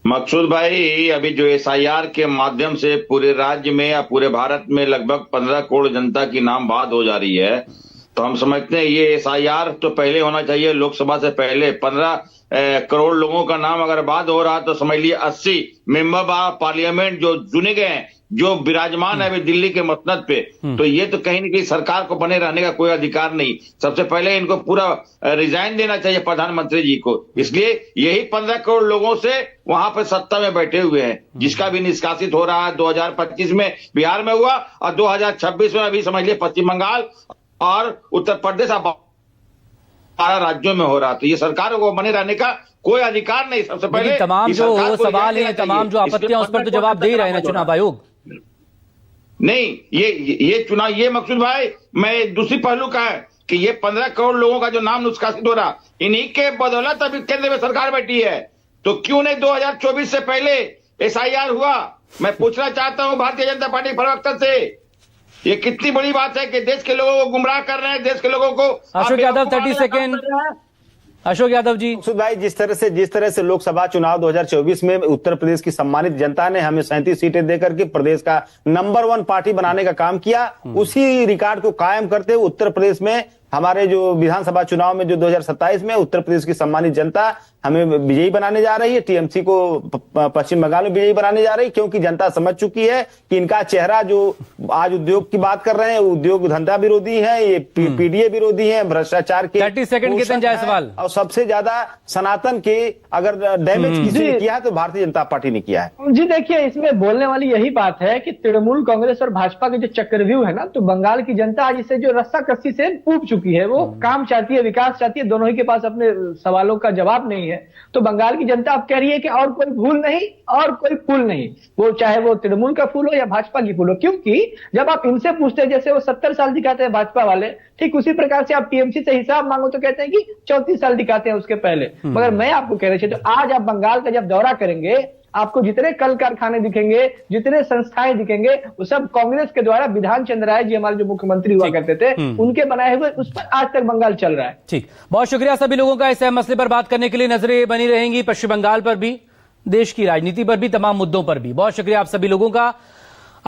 मकसूद भाई, अभी जो एसआईआर के माध्यम से पूरे राज्य में या पूरे भारत में लगभग 15 करोड़ जनता की नाम बाद हो जा रही है, तो हम समझते हैं ये एसआईआर तो पहले होना चाहिए, लोकसभा से पहले। 15 करोड़ लोगों का नाम अगर बात हो रहा तो समझ लिया 80 मेंबर ऑफ पार्लियामेंट जो चुने गए हैं, जो विराजमान है अभी दिल्ली के मसनद पे, तो ये तो कहीं ना कहीं सरकार को बने रहने का कोई अधिकार नहीं। सबसे पहले इनको पूरा रिजाइन देना चाहिए प्रधानमंत्री जी को। इसलिए यही 15 करोड़ लोगों से वहां पे सत्ता में बैठे हुए हैं, जिसका भी निष्कासित हो रहा है। 2025 में बिहार में हुआ और 2026 में अभी समझ लिया पश्चिम बंगाल और उत्तर प्रदेश 12 राज्यों में हो रहा। तो ये सरकार को बने रहने का कोई अधिकार नहीं। सबसे पहले तमाम जो सवाल हैं, तमाम जो आपत्तियां, उस पर तो जवाब दे रहे हैं ना चुनाव आयोग। नहीं, ये चुनाव, ये मकसूद भाई, मैं दूसरी पहलू का है कि ये 15 करोड़ लोगों का जो नाम निष्कासित हो रहा, इन्हीं के बदौलत अभी केंद्र में सरकार बैठी है। तो क्यों नहीं 2024 से पहले एसआईआर हुआ? मैं पूछना चाहता हूं भारतीय जनता पार्टी प्रवक्ता से, ये कितनी बड़ी बात है कि देश के लोगों को गुमराह कर रहे हैं, देश के लोगों को। अशोक यादव 30 सेकेंड। अशोक यादव जी। मकसूद भाई, जिस तरह से लोकसभा चुनाव 2024 में उत्तर प्रदेश की सम्मानित जनता ने हमें 37 सीटें देकर के प्रदेश का नंबर 1 पार्टी बनाने का काम किया, उसी रिकॉर्ड को कायम करते हुए उत्तर प्रदेश में हमारे जो विधानसभा चुनाव में जो 2027 में उत्तर प्रदेश की सम्मानित जनता हमें विजयी बनाने जा रही है, टीएमसी को पश्चिम बंगाल में विजयी बनाने जा रही है, क्योंकि जनता समझ चुकी है कि इनका चेहरा, जो आज उद्योग की बात कर रहे हैं, उद्योग धंधा विरोधी है, ये पीडीए विरोधी है, भ्रष्टाचार के 30 सेकंड कितने जाए सवाल। और सबसे ज्यादा सनातन के अगर डैमेज किसी ने किया है तो भारतीय जनता पार्टी ने किया है। जी देखिए, इसमें बोलने वाली यही बात है कि तृणमूल कांग्रेस और भाजपा के जो चक्रव्यूह है ना, तो बंगाल की जनता आज इसे जो रस्सा कस्सी से ऊब चुकी है। वो काम चाहती है, विकास चाहती है, दोनों ही के पास अपने सवालों का जवाब नहीं है। तो बंगाल की जनता अब कह रही है कि और कोई भूल नहीं और कोई फूल नहीं, वो चाहे वो तृणमूल का फूल हो या भाजपा की फूल हो। क्योंकि जब आप इनसे पूछते हैं, जैसे वो 70 साल दिखाते हैं भाजपा वाले, ठीक उसी प्रकार से आप टीएमसी से हिसाब मांगो तो कहते हैं कि 34 साल दिखाते हैं उसके पहले। मगर मैं आपको कह रही थी, तो आज आप बंगाल का जब दौरा करेंगे, आपको जितने कल कारखाने दिखेंगे, जितने संस्थाएं दिखेंगे, वो सब कांग्रेस के द्वारा विधान चंद्र राय जी हमारे जो मुख्यमंत्री हुआ करते थे, उनके बनाए हुए, उस पर आज तक बंगाल चल रहा है। ठीक, बहुत शुक्रिया सभी लोगों का इस मसले पर बात करने के लिए। नजरें बनी रहेंगी पश्चिम बंगाल पर भी, देश की राजनीति पर भी, तमाम मुद्दों पर भी। बहुत शुक्रिया आप सभी लोगों का।